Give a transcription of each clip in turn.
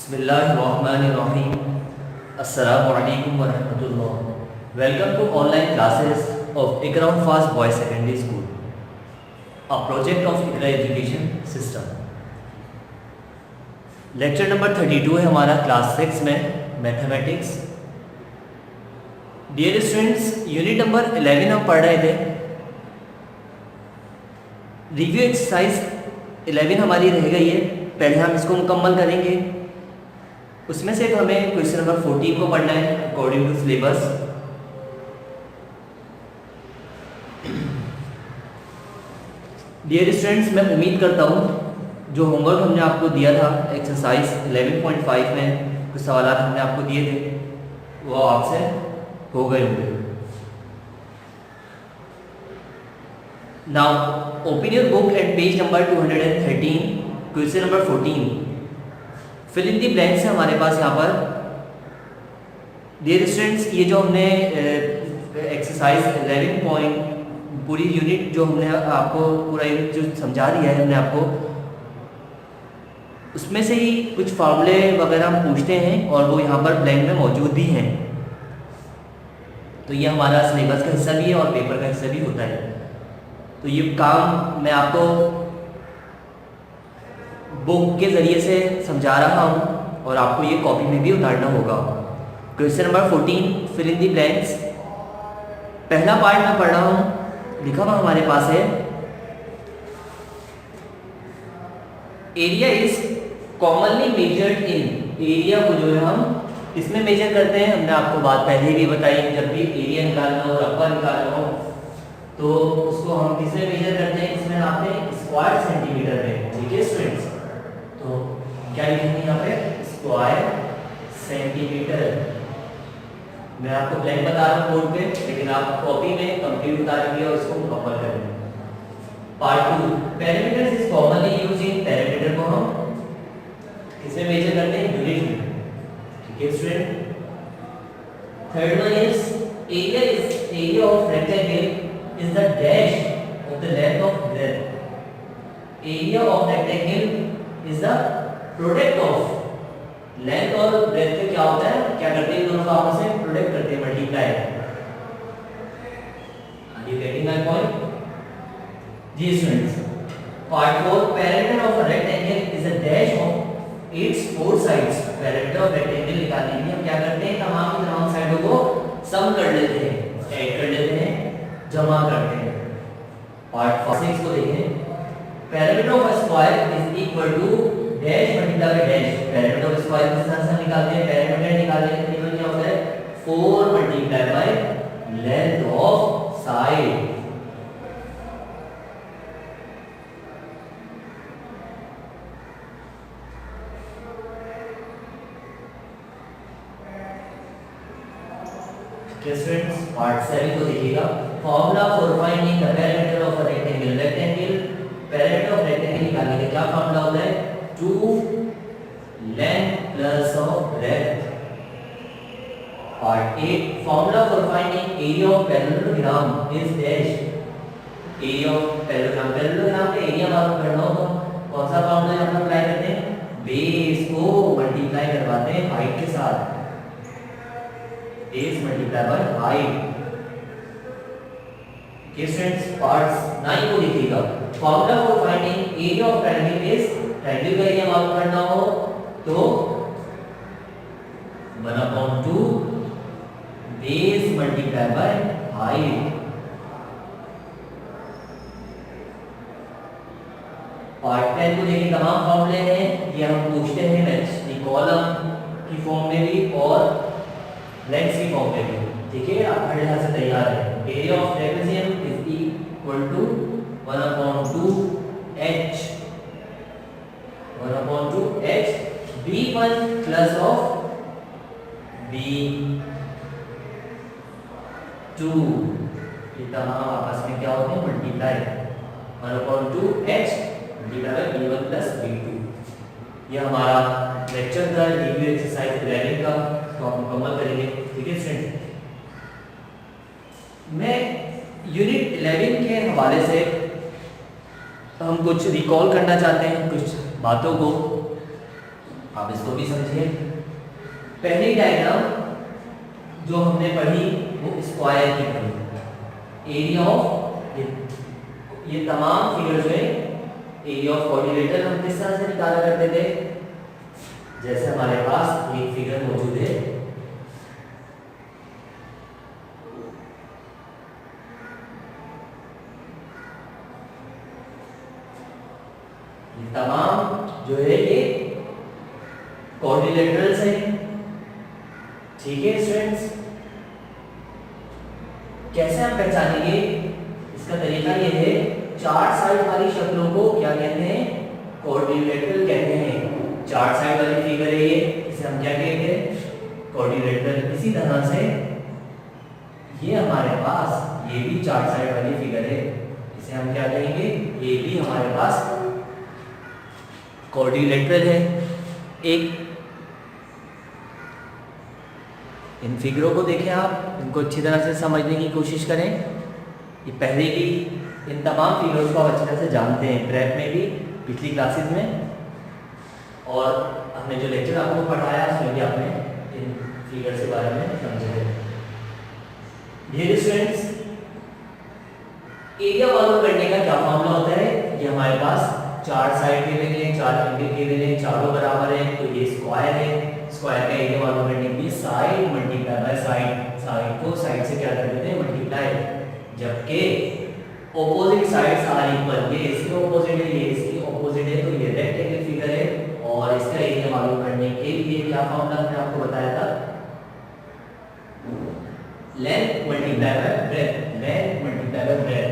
बिस्मिल्लाहिर्रहमानिर्रहीम। अस्सलामु अलैकुम वरहमतुल्लाह। Welcome to online classes of Iqra fast boys secondary school, a project of Iqra education system. Lecture number 32 है हमारा क्लास 6 में mathematics. Dear students, unit number 11 हम पढ़ रहे थे। रिव्यू एक्सरसाइज 11 हमारी रह गई है, पहले हम इसको मुकम्मल करेंगे। उसमें से हमें क्वेश्चन नंबर 14 को पढ़ना है according to syllabus. Dear students, मैं उम्मीद करता हूँ जो होमवर्क हमने आपको दिया था एक्सरसाइज 11.5 में कुछ सवाल हमने आपको दिए थे वो आपसे हो गए होंगे। Now open your book at page number 213, question number 14। Fill in the blanks है हमारे पास यहाँ पर। डियर स्टूडेंट्स, ये जो हमने एक्सरसाइज 11 पॉइंट पूरी यूनिट जो हमने आपको पूरा यूनिट जो समझा दिया है हमने आपको, उसमें से ही कुछ फार्मूले वगैरह हम पूछते हैं और वो यहाँ पर ब्लैंक में मौजूद भी हैं। तो ये हमारा सिलेबस का हिस्सा भी है और पेपर का हिस्सा भी होता है। तो ये काम मैं आपको बुक के ज़रिए से समझा रहा हूँ और आपको ये कॉपी में भी उतारना होगा। Question number 14, fill in the blanks. पहला पार्ट मैं पढ़ रहा हूँ, लिखा हुआ हमारे पास है area is commonly measured in. Area को जो है हम इसमें मेजर करते हैं। हमने आपको बात पहले भी बताई, जब भी एरिया निकालना हो, रकबा निकालना हो तो उसको हम किसमें मेजर करते हैं? इसमें आपने स्क्वायर सेंटीमीटर में। ठीक है स्टूडेंट्स, तो क्या लिखेंगे यहाँ पे? Square centimetre. मैं आपको ब्लैंक बता रहा हूँ बोर्ड पे, लेकिन आप कॉपी में कंप्लीट उतारेंगे और इसको मुकम्मल करेंगे। Part 2, parameters is commonly used in. Parameter को हम किसमें मेजर करते हैं? यूनिट में। ठीक है student. Third one is area of rectangle is the dash of the length of breadth. Area of rectangle is the product of length और breadth का क्या होता है? क्या करते हैं दोनों का आपस में? प्रोडक्ट करते हैं, multiply. Are you getting my point? जी students, part 4, parameter of a rectangle is a dash of its four sides. Parameter of rectangle निकालने के लिए हम क्या करते हैं? तमाम की तमाम साइडों को सम कर लेते हैं, ऐड कर लेते हैं, जमा करते हैं। पार्ट 6 को देखें। Parameter of a square is equal to dash multiply by dash. Parameter of square किस तरह से निकालते हैं? पैरामीटर निकालने के लिए क्या होता है? 4 multiply by length of side. Students, part 7 को देखिएगा। Formula for finding the parameter of a rectangle. Rectangle parameter of rectangle निकालने का क्या फॉर्मूला होता है? 2 length plus of breadth. Part 8, formula for finding area of parallelogram is dash. Area of parallelogram, parallelogram का area मालूम करना हो तो कौन सा फॉर्मूला यहाँ पर अप्लाई करते हैं? बेस को मल्टीप्लाई करवाते हैं हाइट के साथ। Base multiply by height. Students, part 9 को देखिएगा। Formula for finding area of triangle is, triangle का एरिया मालूम करना हो तो 1/2 base multiply by height. Part 10 को देखिए, तमाम फॉर्मूले हैं ये हम पूछते हैं मैथ्स कॉलम की फॉर्म में भी और लेंथ की फॉर्म में भी। ठीक है, आप हर लिहाज से तैयार है। Area of trapezium is equal to 1/2 h, 1/2 h b1 plus of b2। ये तमाम आपस में क्या होते हैं? Multiply. 1/2 h multiply by b1 plus b2। ये हमारा लेक्चर था रिव्यू एक्सरसाइज 11 का, तो आप मुकम्मल करेंगे। ठीक है स्टूडेंट, मैं यूनिट 11 के हवाले से हम कुछ रिकॉल करना चाहते हैं कुछ बातों को। आप इसको भी समझिए। पहली डायग्राम जो हमने पढ़ी वो स्क्वायर की पढ़ी। एरिया ऑफ ये तमाम फिगर्स में एरिया ऑफ क्वाड्रिलेटरल हम किस तरह से निकाला करते थे, जैसे हमारे पास एक फिगर मौजूद है, ये तमाम जो है ये क्वाड्रिलेटरल्स है। ठीक है स्टूडेंट्स, कैसे हम पहचानेंगे, इसका तरीका ये है, चार साइड वाली शक्लों को क्या कहते हैं, क्वाड्रिलेटरल कहते हैं। चार साइड वाली फिगर है ये, इसे हम क्या कहते हैं, क्वाड्रिलेटरल। इसी तरह से ये हमारे पास ये भी चार साइड वाली फिगर है, इसे हम क्या कहेंगे, ये भी हमारे पास क्वाड्रिलेटरल है। एक इन फिगरों को देखें आप, इनको अच्छी तरह से समझने की कोशिश करें। ये पहले भी इन तमाम फिगर्स को आप अच्छी तरह से जानते हैं, प्रेप में भी, पिछली क्लासेस में, और हमने जो लेक्चर आपको पढ़ाया उसमें भी आपने इन फिगर्स के बारे में समझे हैं। डियर स्टूडेंट्स, एरिया मालूम करने का क्या फॉर्मूला होता है, ये हमारे पास चार साइड के लिए, चार एंगल के लिए, चारों बराबर है तो ये स्क्वायर है। स्क्वायर का एरिया मालूम करने के लिए side multiply by side, side को साइड से क्या कर देते हैं, मल्टीप्लाई, जबकि ऑपोजिट साइड्स आर इक्वल, ये इसके ऑपोजिट है, ये इसकी ऑपोजिट है, तो ये रेक्टेंगल फिगर है। और इसका एरिया मालूम करने के लिए क्या फॉर्मूला मैंने आपको बताया था, length multiply by breath, length multiply by breath.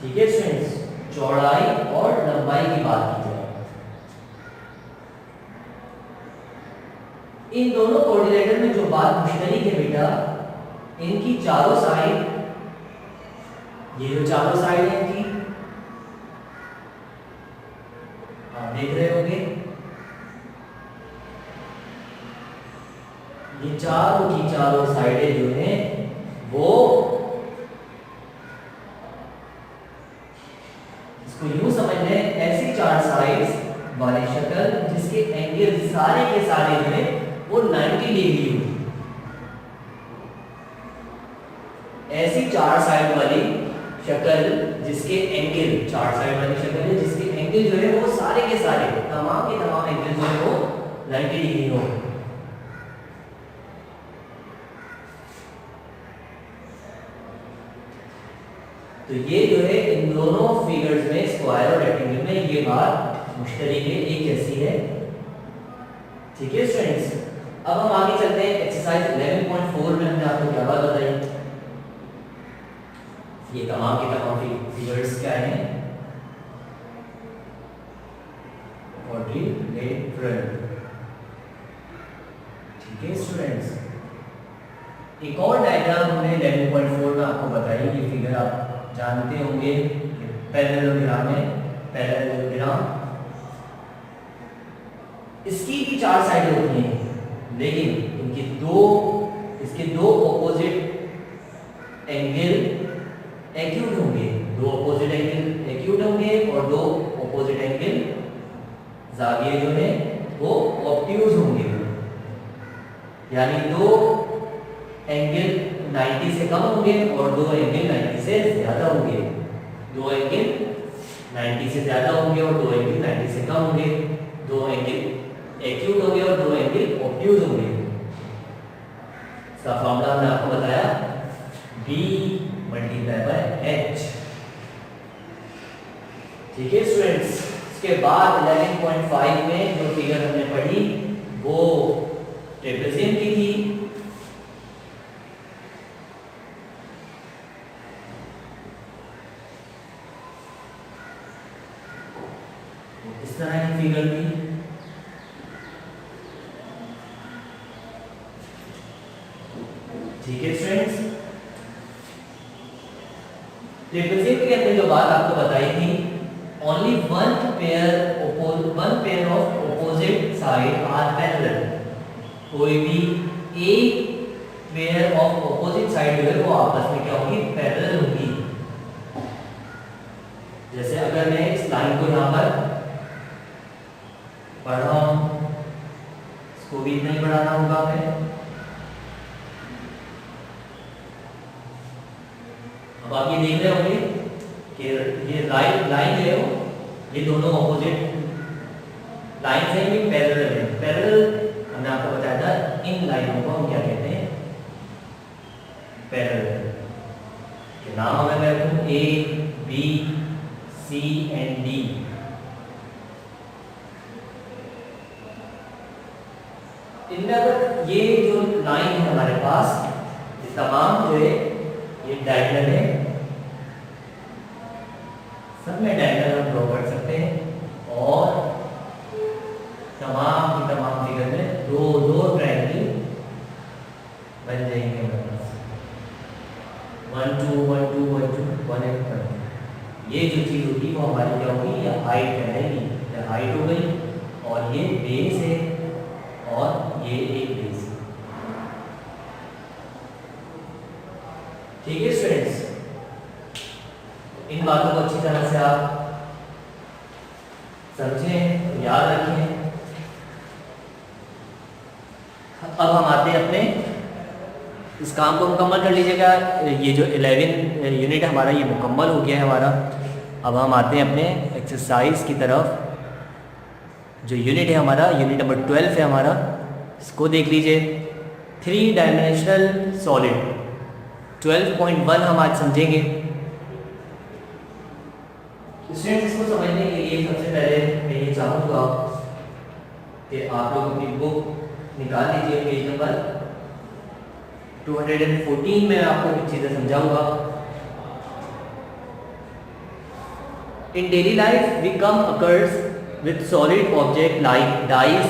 ठीक है स्टूडेंट्स, चौड़ाई और लंबाई की बात की जाए, इन दोनों कोऑर्डिनेटर में जो बात मुश्तरक है बेटा, इनकी चारों साइड, ये जो चारों साइड है इनकी, आप देख रहे होंगे, ये चारों की चारों साइडें जो हैं वो, इसको यूं समझ लें, ऐसी चार साइड्स वाली शक्ल जिसके एंगल सारे के सारे जो है वो 90 डिग्री हो। ऐसी चार साइड वाली शक्ल जिसके एंगल, चार साइड वाली शक्ल है जिसके एंगल जो है वो सारे के सारे, तमाम के तमाम एंगल जो है वो 90 डिग्री हो। तो ये जो है इन दोनों फिगर्स में, स्क्वायर और रेक्टेंगल में, ये बात मुश्तरक है, एक जैसी है। ठीक है स्टूडेंट्स, अब हम आगे चलते हैं। एक्सरसाइज 11.4 में हमने आपको क्या बात बताई, ये तमाम के तमाम फिगर्स क्या हैं, क्वाड्रिलेटरल। ठीक है स्टूडेंट्स, एक और डायग्राम हमने 11.4 में आपको बताई, ये फिगर आप जानते होंगे, पैरेललोग्राम है, पैरेललोग्राम। इसकी भी चार साइडें होती हैं, लेकिन इसके दो ऑपोजिट एंगल एक्यूट होंगे, दो ऑपोजिट एंगल एक्यूट होंगे और दो ऑपोजिट एंगल जाविये जो है वो ऑब्ट्यूज होंगे। यानी दो एंगल 90 से कम होंगे और दो एंगल 90 से ज्यादा होंगे, दो एंगल 90 से ज्यादा होंगे और दो एंगल 90 से कम होंगे, दो एंगल एक्यूट होंगे और दो एंगल ऑब्ट्यूज होंगे। इसका फॉर्मूला मैंने आपको बताया, B मल्टीप्लाई बाय H। ठीक है स्टूडेंट्स, इसके बाद 11.5 में जो फिगर हमने पढ़ी वो ट्रेपेजियम की थी। इस तरह की फिगर थी। ठीक है स्टूडेंट्स, ट्रेपेजियम के अंदर जो बात आपको बताई थी, only one pair of opposite side are parallel. कोई भी एक पेयर ऑफ ऑपोजिट साइड जो है वो आपस में क्या होगी, पैरेलल होगी। जैसे अगर मैं इस लाइन को यहाँ पर पढ़ा हूँ, इसको भी इतना ही बढ़ाना होगा हमें। अब आप ये देख रहे होंगे कि ये लाइन जो है ये दोनों ऑपोजिट लाइन से ही पैरेलल है। पैरेलल हमने आपको बताया था, इन लाइनों को हम क्या कहते हैं, पैरेलल के नाम हमें मैं रखूं A B C and D. इनमें अगर ये जो लाइन है हमारे पास, ये तमाम जो है ये डायगोनल है, सब में डायगोनल हम ड्रॉ कर सकते हैं और तमाम की तमाम फिगर में दो ट्रायंगल बन जाएंगे हमारे पास, 1 2 1 2 1 2 1 1। ये जो चीज़ होगी वो हमारी क्या होगी, ये हाइट कहलाएगी। ये हाइट हो गई और ये बेस है और ये एक बेस है। ठीक है स्टूडेंट्स, इन बातों को अच्छी तरह से आप समझें, याद रखें। अब हम आते हैं अपने इस काम को मुकम्मल कर लीजिएगा। ये जो 11 यूनिट हमारा ये मुकम्मल हो गया है हमारा। अब हम आते हैं अपने एक्सरसाइज की तरफ। जो यूनिट है हमारा, यूनिट नंबर 12 है हमारा, इसको देख लीजिए। 3 डायमेंशनल सॉलिड 12.1 हम आज समझेंगे। स्टूडेंट्स, इसको समझने के लिए सबसे पहले मैं ये चाहूँगा कि आप लोग अपनी बुक निकाल लीजिए, पेज नंबर 214 में आपको कुछ चीज़ें समझाऊंगा। In daily life we come across with solid object like dice,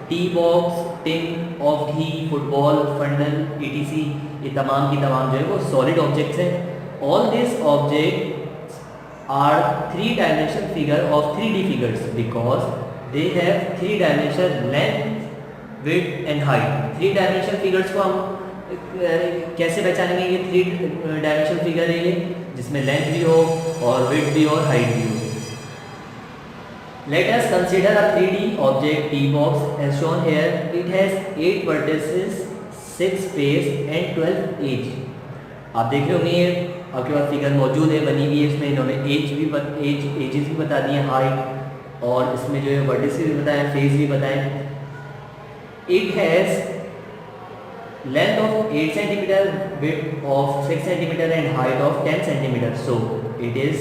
tea box, tin of ghee, football, funnel, etc। ये तमाम की तमाम जो है वो सॉलिड ऑब्जेक्ट्स हैं। All this objects are 3 dimensional figure of 3D figures because they have 3 dimensional length, width and height. 3 dimensional figures को हम कैसे पहचानेंगे? ये 3 डायमेंशनल फिगर है ये, जिसमें लेंथ भी हो और विड्थ भी और हाइट भी हो। Let us consider a 3D object T box as shown here. It has 8 vertices, 6 base and 12 edge. आप देख रहे होंगे ये आपके पास फिगर मौजूद है, बनी हुई है। इसमें इन्होंने एजेस भी बता दिए, हाइट, और इसमें जो है वर्टिसेस भी बताए, फेस भी बताए। It has length of 8 cm, width of 6 cm and height of 10 cm. So it is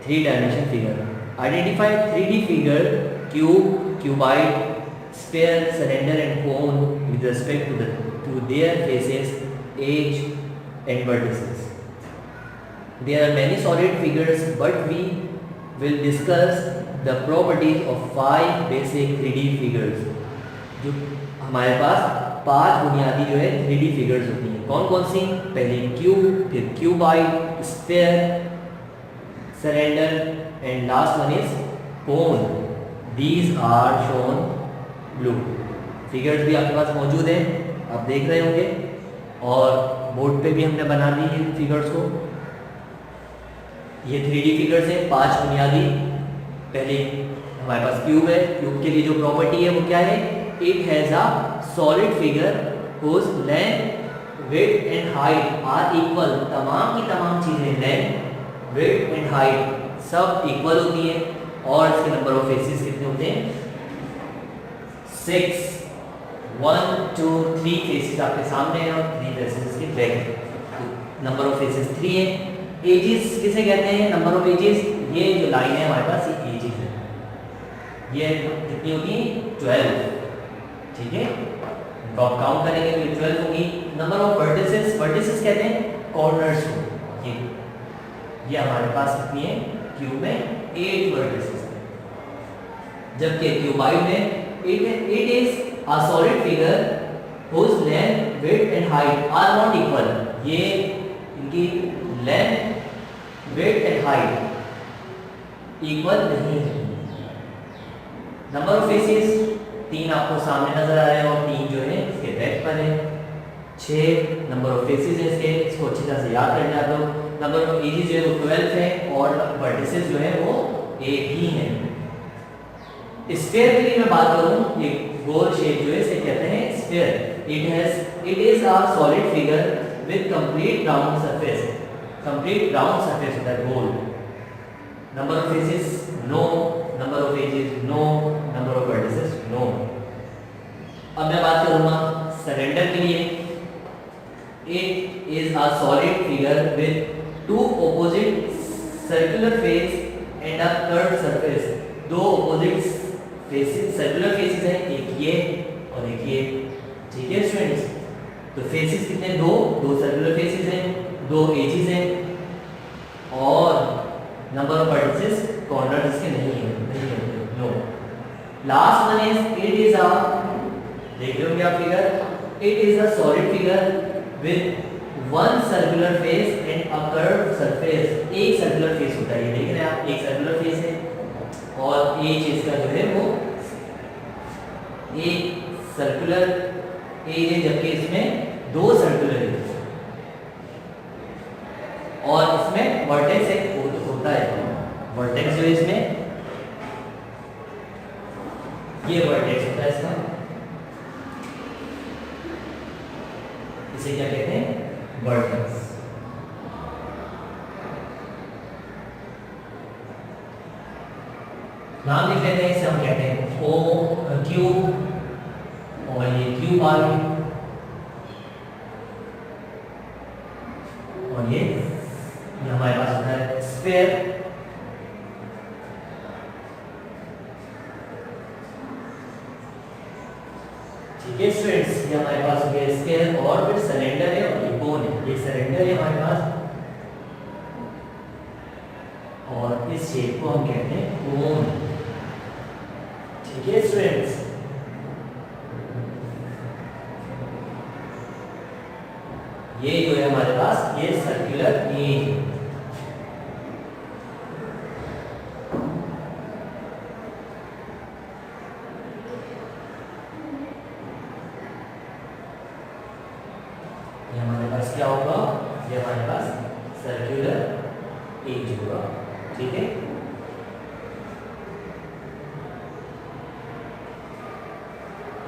3-dimensional figure. Identify 3D figure: cube, cuboid, sphere, cylinder and cone with respect to their faces, edge and vertices. There are many solid figures, but we will discuss the properties of 5 basic 3D figures. जो हमारे पास 5 बुनियादी जो है 3D figures होती हैं। कौन कौन सी? पहले क्यूब, फिर cuboid, sphere, cylinder and last one is cone. These are shown blue. Figures भी आपके पास मौजूद हैं, आप देख रहे होंगे, और बोर्ड पे भी हमने बना दी है फिगर्स को। ये 3D फिगर्स हैं 5 बुनियादी। पहले हमारे पास क्यूब है। क्यूब के लिए जो प्रॉपर्टी है वो क्या है? It has a solid figure whose length, width and height are equal। तमाम की तमाम चीज़ें length, width and height सब इक्वल होती है। और इसके नंबर ऑफ फेसेस कितने होते हैं? 6। 1 2 3 फेसेस आपके सामने हैं और 3 फेसेस के बैक। नंबर ऑफ फेसेस 3 है। एजेस किसे कहते हैं? नंबर ऑफ एजेस, ये जो लाइन है हमारे पास ये एजेस है। ये कितनी होगी? 12। ठीक है, तो आप काउंट करेंगे तो 12 होगी। नंबर ऑफ वर्टिसेस, वर्टिसेस कहते हैं कॉर्नर्स को। ये हमारे पास कितनी है? क्यूब में 8 वर्टिसेस है, जबकि क्यूबाइड में it is a solid figure whose length, width and height are not equal। ये इनकी length, width and height equal नहीं है। नंबर ऑफ फेसेस 3 आपको सामने नजर आ रहे हैं और 3 जो है इसके बैक पर है। 6 नंबर ऑफ फेसेस है इसके, इसको अच्छी तरह से याद करना। तो नंबर ऑफ एजेस जो है वो 12 है और वर्टिसेस जो है वो 8 ही हैं। स्फीयर के लिए मैं बात करूं, एक गोल शेप जो है इसे कहते हैं sphere. It is a solid figure with complete round surface. Complete round surface होता है गोल। Number of faces no, number of edges no, number of vertices no. अब मैं बात करूंगा सिलेंडर के लिए। It is a solid figure with two opposite circular face and a curved surface. दो ऑपोजिट फेसेस, सर्कुलर फेसेस हैं, एक ये और एक ये। ठीक है स्टूडेंट्स, तो फेसेस कितने? दो सर्कुलर फेसेस हैं, दो एजेस हैं और नंबर ऑफ वर्टिसेस कॉर्नर्स इसके नहीं है, no. Last one is it is a, देख रहे होंगे आप figure, it is a solid figure with one circular face and a curved surface. एक सर्कुलर फेस होता है, ये देख रहे हैं आप, एक सर्कुलर फेस है और एज इसका जो है वो एक सर्कुलर एज है, जबकि इसमें दो सर्कुलर है और इसमें वर्टेक्स एक होता है। वर्टेक्स जो है इसमें, ये वर्टेक्स होता है इसका, इसे क्या कहते हैं? वर्टेक्स। नाम लिख लेते हैं, इसे हम कहते हैं ओ क्यू और ये क्यू बार और ये हमारे पास होता है स्फीयर। ठीक है स्टूडेंट्स, ये हमारे पास हो गया स्फीयर और फिर सिलेंडर है और ये कोन है। ये सिलेंडर है हमारे पास और इस शेप को हम कहते हैं कोन। ठीक है स्टूडेंट्स, ये जो है हमारे पास ये सर्कुलर एज। ये हमारे पास क्या होगा? ये हमारे पास सर्कुलर एज होगा। ठीक है,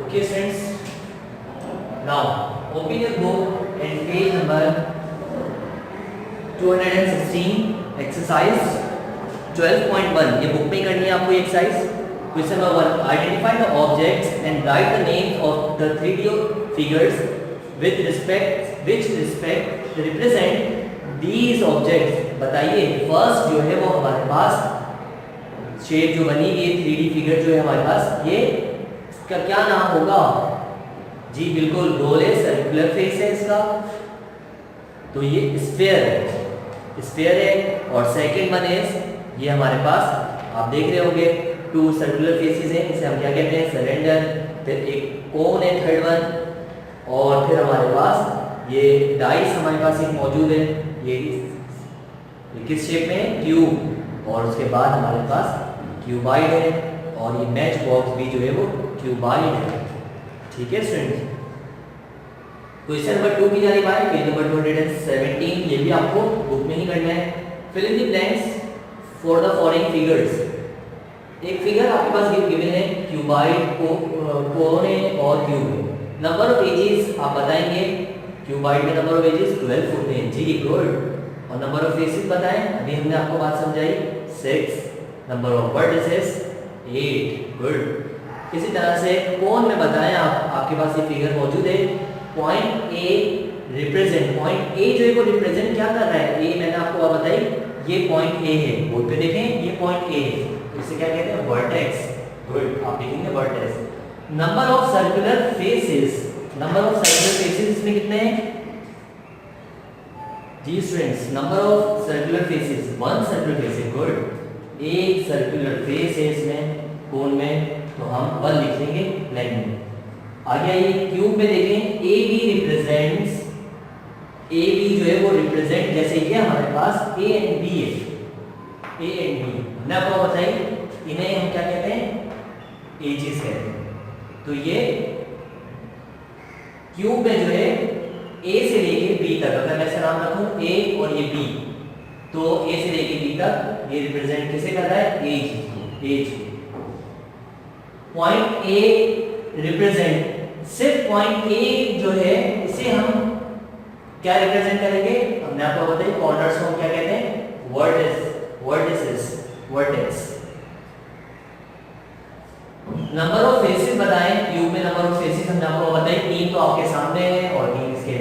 okay students, now open your book and page number 216 exercise 12.1। ये बुक में करनी है आपको exercise. Question number 1, identify the objects and right the names of the 3D figures with respect which respect represent these objects. बताइए first जो है वो हमारे पास शेप जो बनी है 3D फिगर जो है हमारे पास, ये इसका क्या नाम होगा? जी बिल्कुल, गोल है, सर्कुलर फेस है इसका, तो ये स्फीयर है, स्फीयर है। और सेकंड वन इज ये हमारे पास आप देख रहे होंगे टू सर्कुलर फेसेस हैं, इसे हम क्या कहते हैं? सिलेंडर। फिर एक कोन है थर्ड वन और फिर हमारे पास ये डाइस हमारे पास एक मौजूद है, ये किस शेप में है? क्यूब। और उसके बाद हमारे पास क्यूबाइड है और ये मैच बॉक्स भी जो है वो क्यूबाइड है। ठीक है स्टूडेंट्स, क्वेश्चन नंबर 2 की जारी बाय पेज नंबर 217। ये भी आपको बुक में ही करना है। Fill in the blanks for the following figures. एक फिगर आपके पास गिवन है, क्यूबाइड, कोन है और क्यूब है। नंबर ऑफ एजेस आप बताएंगे, क्यूबाइड में नंबर ऑफ एजेस 12 होते हैं। जी गुड। और नंबर ऑफ फेसेस बताएं, अभी हमने आपको बात समझाई 6। Number of vertices 8। गुड। इसी तरह से कोन में बताएं आप, आपके पास ये फिगर मौजूद है। Point A represent, point A जो है वो रिप्रेजेंट क्या कर रहा है? ए मैंने आपको बताई, ये पॉइंट ए है, बोर्ड पे देखें ये पॉइंट ए है, तो इसे क्या कहते हैं? वर्टेक्स। गुड, आप लिखेंगे vertex. Number of circular faces, number of circular faces इसमें कितने हैं? जी students, number of circular faces 1 circular face है। गुड, एक सर्कुलर फेस है इसमें कोन में, तो हम 1 लिख देंगे ब्लैंक में। आगे आइए क्यूब में देखें, A B represents, A B जो है वो रिप्रेजेंट, जैसे ये हमारे पास ए एंड बी है, ए एंड बी हमने आपको बताई, इन्हें हम क्या कहते हैं? एजेस कहते हैं। तो ये क्यूब में जो है ए से लेके बी तक, अगर मैं ऐसा नाम रखूं ए और ये बी, तो ए से लेके बी तक ये रिप्रेजेंट किसे कर रहा है? Edge, edge. Point A represent, सिर्फ पॉइंट ए जो है इसे हम क्या रिप्रेजेंट करेंगे, हमने आपको बताया कॉर्नर्स को क्या कहते हैं, वर्टेक्स। नंबर ऑफ फेसेस बताएं, क्यूब में नंबर ऑफ फेसेस हमने आपको बताया 3 तो आपके सामने है और 3 इसके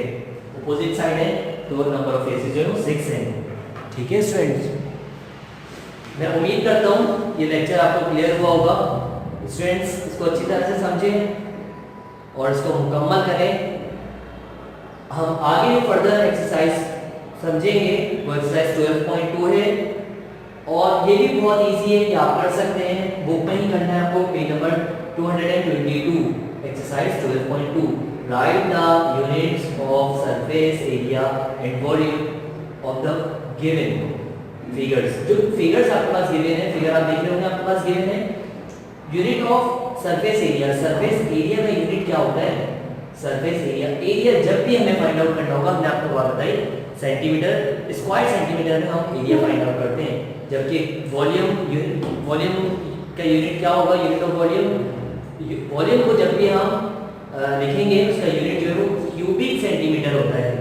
अपोजिट साइड है, तो नंबर ऑफ फेसेस जो है वो 6 है। ठीक है स्टूडेंट्स, मैं उम्मीद करता हूँ ये लेक्चर आपको क्लियर हुआ होगा। स्टूडेंट्स इसको अच्छी तरह से समझें और इसको मुकम्मल करें। हम आगे फर्दर एक्सरसाइज समझेंगे, वो एक्सरसाइज 12.2 है और ये भी बहुत इजी है कि आप कर सकते हैं, बुक में ही करना है आपको, page number 222, exercise 12.2। Right the units of surface area and volume of the given figures. जो फिगर्स आपके पास गिवन है, फिगर आप देख रहे होंगे आपके पास गिवन है, unit of surface area, surface area का यूनिट क्या होता है, सरफेस एरिया। एरिया जब भी हमें फाइंड आउट करना होगा, हमने आपको बात बताई सेंटीमीटर, स्क्वायर सेंटीमीटर में हम एरिया फाइंड आउट करते हैं, जबकि वॉल्यूम का यूनिट क्या होगा, यूनिट ऑफ वॉल्यूम को जब भी हम लिखेंगे उसका यूनिट जो है वो क्यूबिक सेंटीमीटर होता है।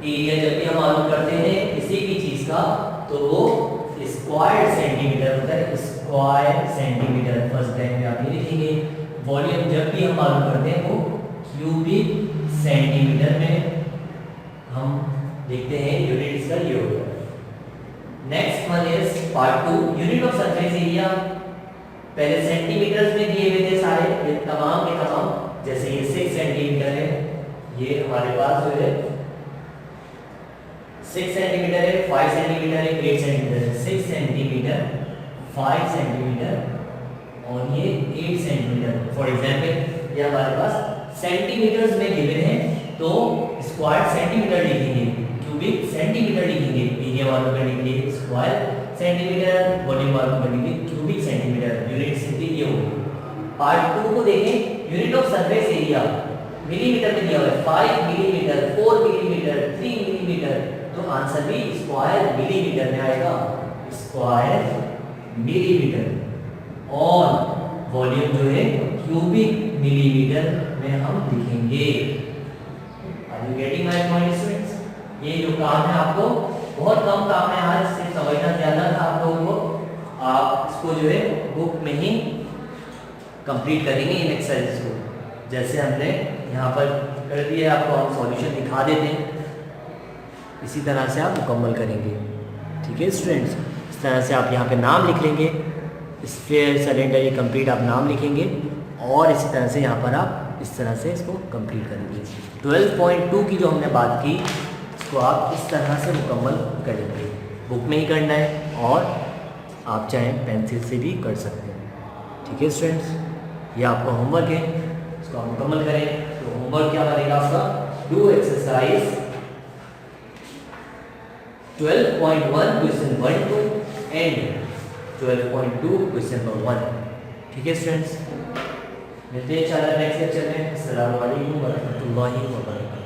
एरिया जब भी हम मालूम करते हैं किसी भी चीज का तो वो स्क्वायर सेंटीमीटर होता है, स्क्वायर सेंटीमीटर फर्स्ट टाइम में आप ये लिखेंगे। वॉल्यूम जब भी हम मालूम करते हैं वो क्यूबिक सेंटीमीटर में हम लिखते हैं, यूनिट इसका ये होता है। Next one is part 2, unit of surface area. पहले सेंटीमीटर्स में दिए हुए थे सारे, ये तमाम के तमाम, जैसे ये 6 सेंटीमीटर है, ये हमारे पास जो है 6 सेंटीमीटर है, 5 सेंटीमीटर है, 8 सेंटीमीटर है, 6 सेंटीमीटर, 5 सेंटीमीटर और ये 8 सेंटीमीटर। फॉर एग्जांपल ये हमारे पास सेंटीमीटर्स में गिवन है तो स्क्वायर सेंटीमीटर लिखेंगे, क्यूबिक सेंटीमीटर लिखेंगे, एरिया मालूम करने के लिए स्क्वायर सेंटीमीटर, वॉल्यूम मालूम करने के लिए क्यूबिक सेंटीमीटर, यूनिट सिंपली ये होगी। पार्ट 2 को देखें, unit of surface area millimetre में दिया हुआ है, 5 मिलीमीटर, 4 मिलीमीटर, 3 मिलीमीटर, तो आंसर भी स्क्वायर मिलीमीटर में आएगा, स्क्वायर मिलीमीटर। और वॉल्यूम जो है क्यूबिक मिलीमीटर में हम लिखेंगे। Are you getting my point students? ये जो काम है आपको बहुत कम काम है, आज सिर्फ समझना ज्यादा था आप लोगों को। आप इसको जो है बुक में ही कंप्लीट करेंगे इन एक्सरसाइज को, जैसे हमने यहाँ पर कर दिया, आपको हम सॉल्यूशन दिखा देते हैं, इसी तरह से आप मुकम्मल करेंगे। ठीक है स्टूडेंट्स, इस तरह से आप यहाँ पे नाम लिख लेंगे, स्फीयर सिलेंडर ये कंप्लीट आप नाम लिखेंगे और इसी तरह से यहाँ पर आप इस तरह से इसको कंप्लीट करेंगे। 12.2 की जो हमने बात की इसको आप इस तरह से मुकम्मल करेंगे, बुक में ही करना है और आप चाहें पेंसिल से भी कर सकते हैं। ठीक है स्टूडेंट्स, ये आपका होमवर्क है, इसको आप मुकम्मल करें। तो होमवर्क क्या बनेगा आपका, do exercise 12.1 question 1 2 and 12.2 question number 1। ठीक है स्टूडेंट्स, मिलते हैं इंशाल्लाह नेक्स्ट लेक्चर में। अस्सलाम वालेकुम व रहमतुल्लाहि व बरकातहू।